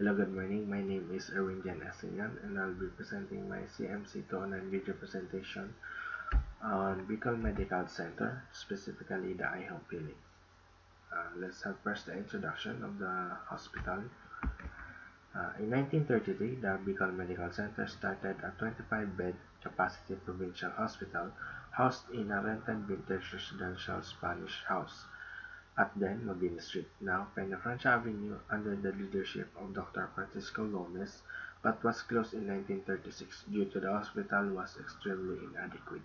Hello, good morning. My name is Erwin Jan Esingan, and I'll be presenting my CMC 209 video presentation on Bicol Medical Center, specifically the IHOP Clinic. Let's have first the introduction of the hospital. In 1933, the Bicol Medical Center started a 25-bed capacity provincial hospital housed in a rented vintage residential Spanish house at then Mabini Street, now Peñafrancia Avenue, under the leadership of Dr. Francisco Gomez, but was closed in 1936 due to the hospital was extremely inadequate.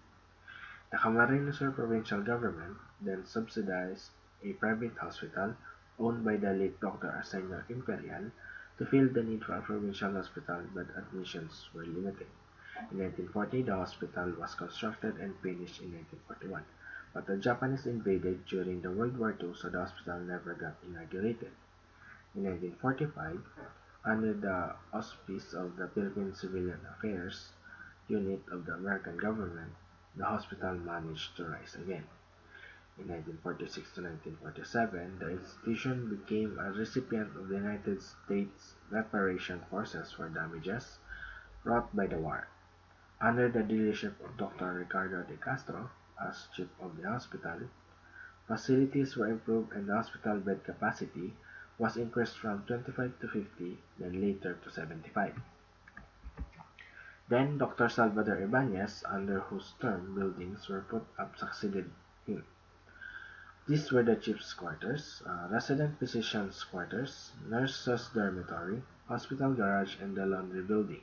The Camarines Sur provincial government then subsidized a private hospital owned by the late Dr. Arsenio Imperial to fill the need for a provincial hospital, but admissions were limited. In 1940, the hospital was constructed and finished in 1941, but the Japanese invaded during the World War II, so the hospital never got inaugurated. In 1945, under the auspice of the Philippine Civilian Affairs Unit of the American government, the hospital managed to rise again. In 1946 to 1947, the institution became a recipient of the United States Reparation Forces for damages wrought by the war. Under the leadership of Dr. Ricardo de Castro as chief of the hospital, facilities were improved and the hospital bed capacity was increased from 25 to 50, then later to 75. Then Dr. Salvador Ibanez, under whose term buildings were put up, succeeded him. These were the chief's quarters, resident physician's quarters, nurse's dormitory, hospital garage, and the laundry building.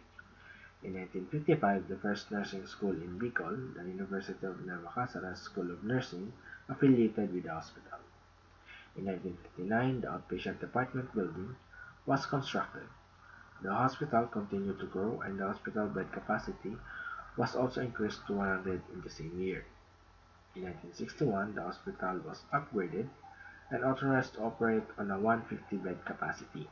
In 1955, the first nursing school in Bicol, the University of Nueva Cáceres School of Nursing, affiliated with the hospital. In 1959, the outpatient department building was constructed. The hospital continued to grow and the hospital bed capacity was also increased to 100 in the same year. In 1961, the hospital was upgraded and authorized to operate on a 150-bed capacity.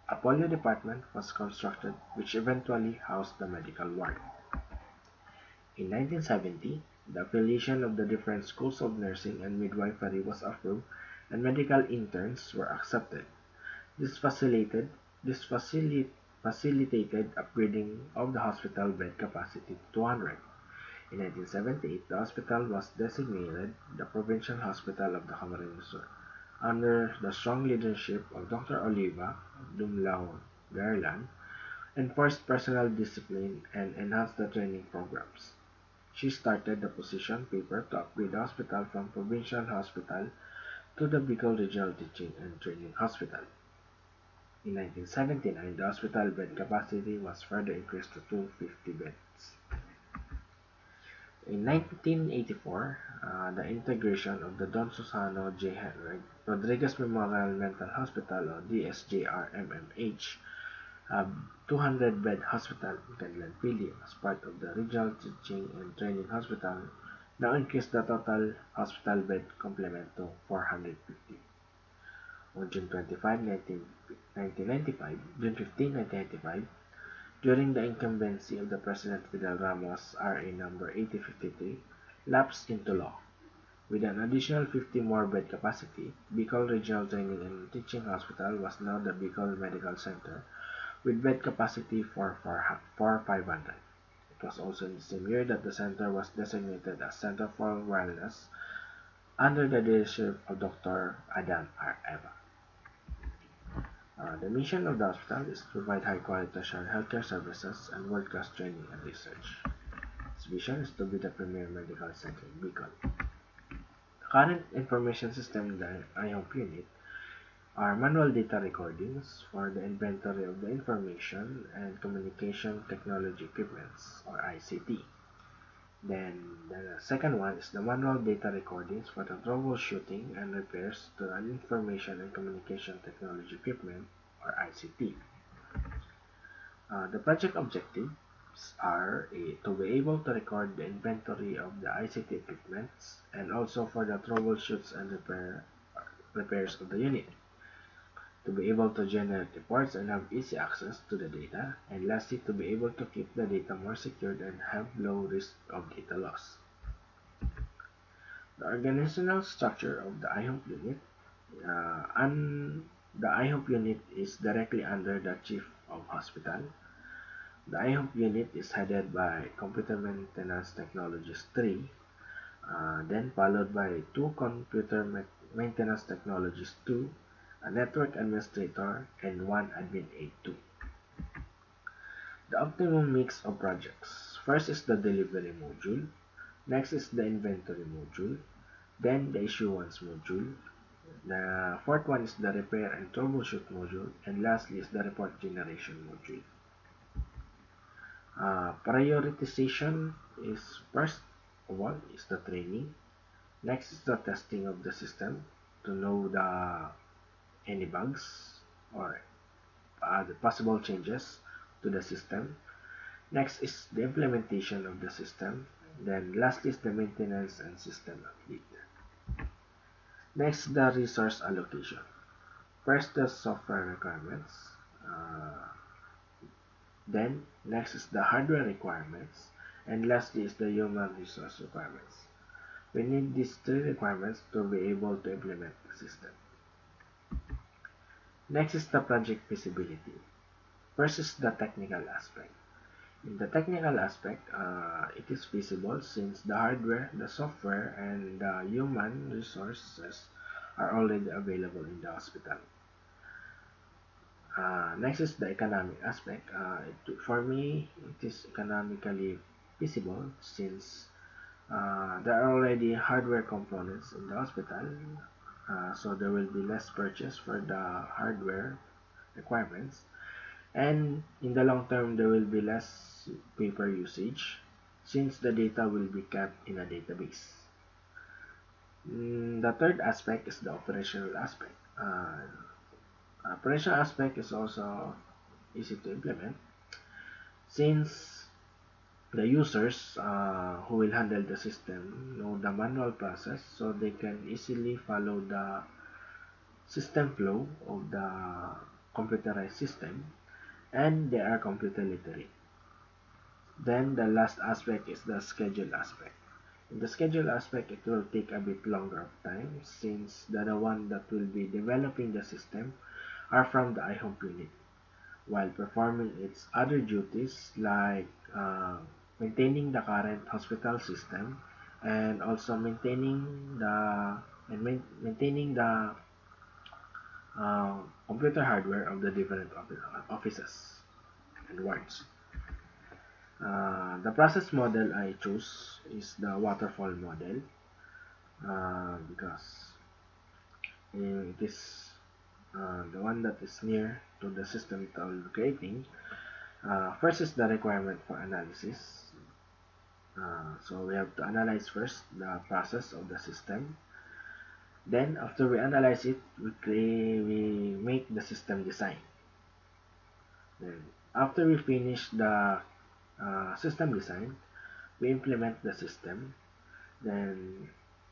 A polio department was constructed which eventually housed the medical ward. In 1970, the affiliation of the different schools of nursing and midwifery was approved and medical interns were accepted. This facilitated upgrading of the hospital bed capacity to 200. In 1978, the hospital was designated the Provincial Hospital of the Camarines Sur, under the strong leadership of Dr. Oliva Dumlao Garland, enforced personal discipline and enhanced the training programs. She started the position paper to upgrade the hospital from Provincial Hospital to the Bicol Regional Teaching and Training Hospital. In 1979, the hospital bed capacity was further increased to 250 beds. In 1984, the integration of the Don Susano J. Rodriguez Memorial Mental Hospital, or DSJRMMH, a 200-bed hospital in Canlan-Pili as part of the Regional Teaching and Training Hospital, now increased the total hospital bed complement to 450. On June 15, 1995, during the incumbency of the President Fidel Ramos, RA number 8053 lapsed into law. With an additional 50 more bed capacity, Bicol Regional Training and Teaching Hospital was now the Bicol Medical Center with bed capacity for 500. It was also in the same year that the center was designated as Center for Wellness under the leadership of Dr. Adan R. Eva. The mission of the hospital is to provide high-quality tertiary healthcare services and world-class training and research. Its vision is to be the premier medical center in Bicol. The current information system in the IHOP unit are manual data recordings for the inventory of the information and communication technology equipments, or ICT. Then the second one is the manual data recordings for the troubleshooting and repairs to an information and communication technology equipment, or ICT. The project objectives are to be able to record the inventory of the ICT equipments and also for the troubleshoots and repairs of the unit, to be able to generate reports and have easy access to the data, and lastly, to be able to keep the data more secured and have low risk of data loss. The organizational structure of the IHOP unit, The IHOP unit is directly under the Chief of Hospital. The IHOP unit is headed by Computer Maintenance Technologist 3, then followed by two Computer Maintenance Technologist 2, a Network Administrator, and one Admin Aide 2. The optimum mix of projects. First is the delivery module, next is the inventory module, then the issuance module, the fourth one is the repair and troubleshoot module, and lastly is the report generation module. Prioritization is first of all is the training, next is the testing of the system to know any bugs or the possible changes to the system. Next is the implementation of the system. Then lastly is the maintenance and system update. Next, the resource allocation. First, the software requirements. Then next is the hardware requirements. And lastly is the human resource requirements. We need these three requirements to be able to implement the system. Next is the project feasibility. First is the technical aspect. In the technical aspect, it is feasible since the hardware, the software, and the human resources are already available in the hospital. Next is the economic aspect. For me, it is economically feasible since there are already hardware components in the hospital, so there will be less purchase for the hardware requirements. And in the long term, there will be less paper usage since the data will be kept in a database. The third aspect is the operational aspect. Operational aspect is also easy to implement since the users who will handle the system know the manual process, so they can easily follow the system flow of the computerized system, and they are computer literate. Then the last aspect is the schedule aspect. In the schedule aspect, it will take a bit longer of time since the one that will be developing the system are from the IHOP unit, while performing its other duties like maintaining the current hospital system and also maintaining the computer hardware of the different offices and wards. The process model I chose is the waterfall model because it is the one that is near to the system that I will be creating. First is the requirement for analysis. So we have to analyze first the process of the system. Then after we analyze it, we make the system design. Then after we finish the system design, we implement the system. Then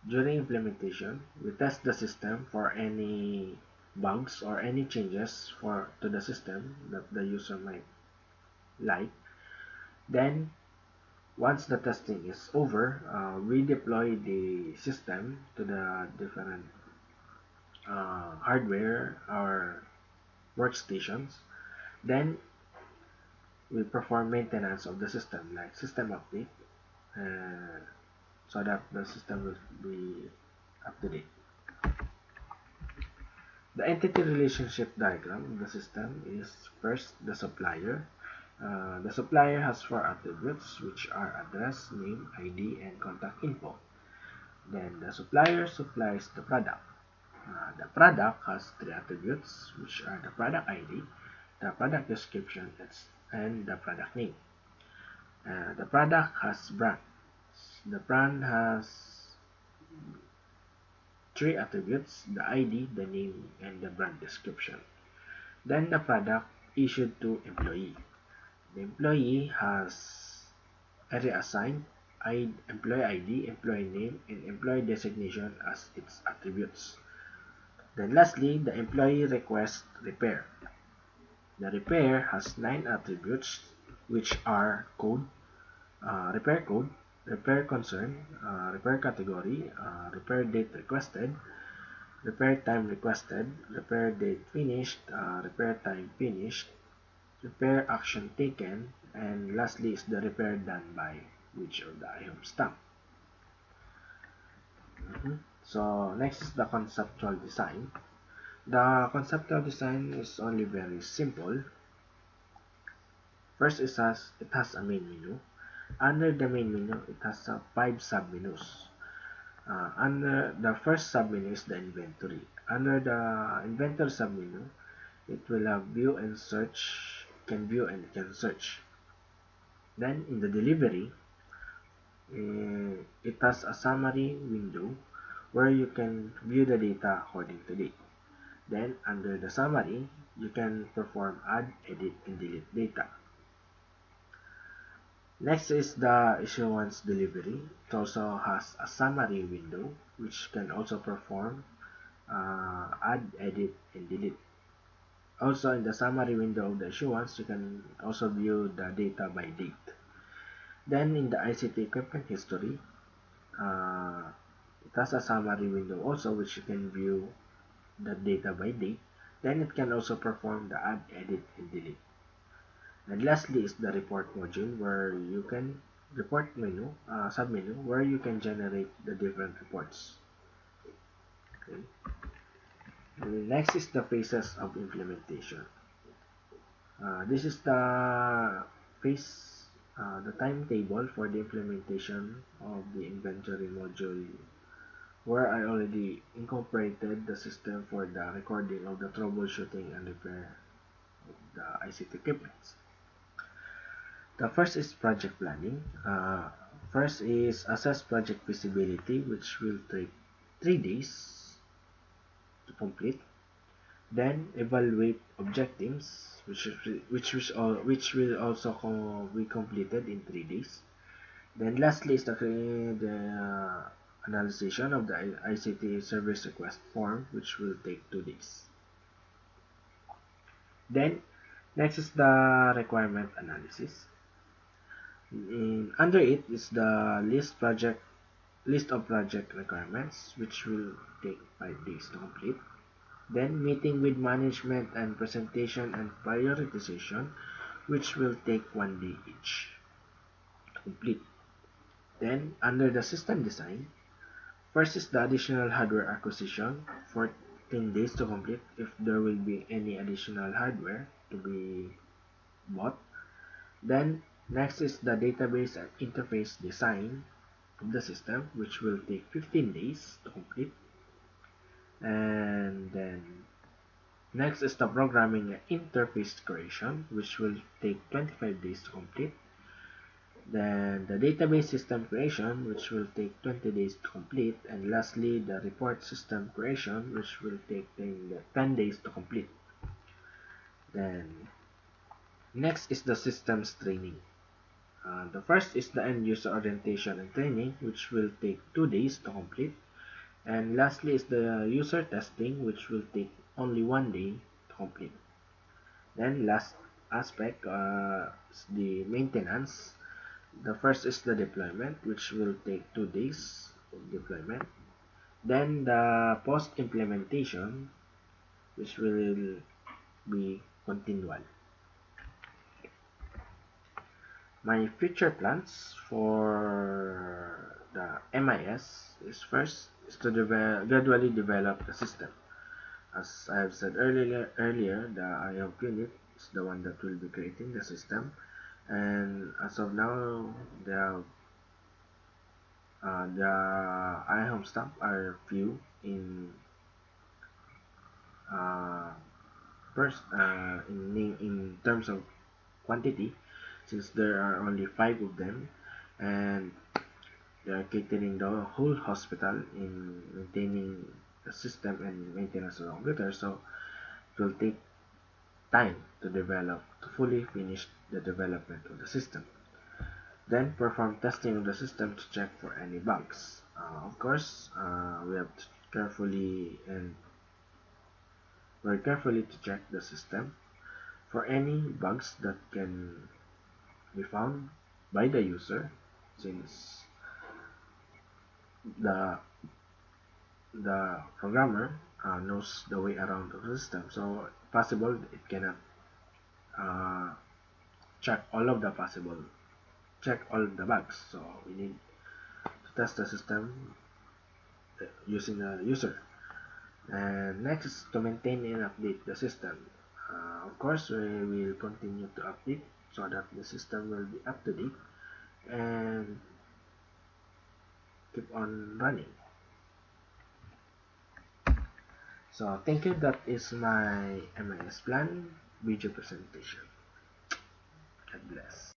during implementation, we test the system for any bugs or any changes to the system that the user might like. Then once the testing is over, we deploy the system to the different hardware or workstations. Then we perform maintenance of the system, like system update, so that the system will be up to date. The entity relationship diagram of the system is first the supplier. The supplier has four attributes, which are address, name, ID, and contact info. Then the supplier supplies the product. The product has three attributes, which are the product ID, the product description, and the product name. The product has brand. The brand has three attributes: the ID, the name, and the brand description. Then the product issued to employee. The employee has area assigned, employee ID, employee name, and employee designation as its attributes. Then lastly, the employee requests repair. The repair has 9 attributes, which are repair code, repair concern, repair category, repair date requested, repair time requested, repair date finished, repair time finished, repair action taken, and lastly is the repair done by which of the iHome stamp. So next is the conceptual design. The conceptual design is only very simple. First, it has a main menu. Under the main menu, it has 5 submenus. Under the first submenu is the inventory. Under the inventory submenu, it will have view and search, can view and can search. Then in the delivery, it has a summary window where you can view the data according to date. Then under the summary, you can perform add, edit, and delete data. Next is the issuance delivery. It also has a summary window which can also perform add, edit, and delete. Also in the summary window of the issuance, you can also view the data by date. Then in the ICT equipment history, uh, it has a summary window also which you can view the data by date. Then it can also perform the add, edit, and delete. And lastly is the report module where you can report menu, submenu, where you can generate the different reports. Okay. And next is the phases of implementation. This is the phase, the timetable for the implementation of the inventory module where I already incorporated the system for the recording of the troubleshooting and repair of the ICT equipment. The first is project planning. First is assess project feasibility, which will take 3 days to complete. Then evaluate objectives, which will also be completed in 3 days. Then lastly is the analysis of the ICT service request form, which will take 2 days. Then next is the requirement analysis. Under it is the list of project requirements, which will take 5 days to complete. Then meeting with management and presentation and prioritization, which will take 1 day each to complete. Then under the system design, first is the additional hardware acquisition, 14 days to complete if there will be any additional hardware to be bought. Then next is the database and interface design of the system, which will take 15 days to complete. And then next is the programming and interface creation, which will take 25 days to complete. Then the database system creation, which will take 20 days to complete. And lastly, the report system creation, which will take 10 days to complete. Then next is the systems training. The first is the end user orientation and training, which will take 2 days to complete. And lastly is the user testing, which will take only 1 day to complete. Then last aspect is the maintenance. The first is the deployment, which will take 2 days of deployment. Then the post implementation, which will be continual. My future plans for the MIS is first is to gradually develop the system. As I have said earlier, the iHome unit is the one that will be creating the system, and as of now, the iHome stamp are few in uh, first in terms of quantity, since there are only 5 of them, and they are catering the whole hospital in maintaining the system and maintenance of the computer. So it will take time to fully finish the development of the system. Then perform testing of the system to check for any bugs. Of course, we have to very carefully to check the system for any bugs that can be found by the user, since the programmer knows the way around the system. So possible it cannot uh, check all of the bugs. So we need to test the system using the user. And next is to maintain and update the system. Of course, we will continue to update so that the system will be up to date and keep on running. So thank you. That is my MIS plan video presentation. God bless.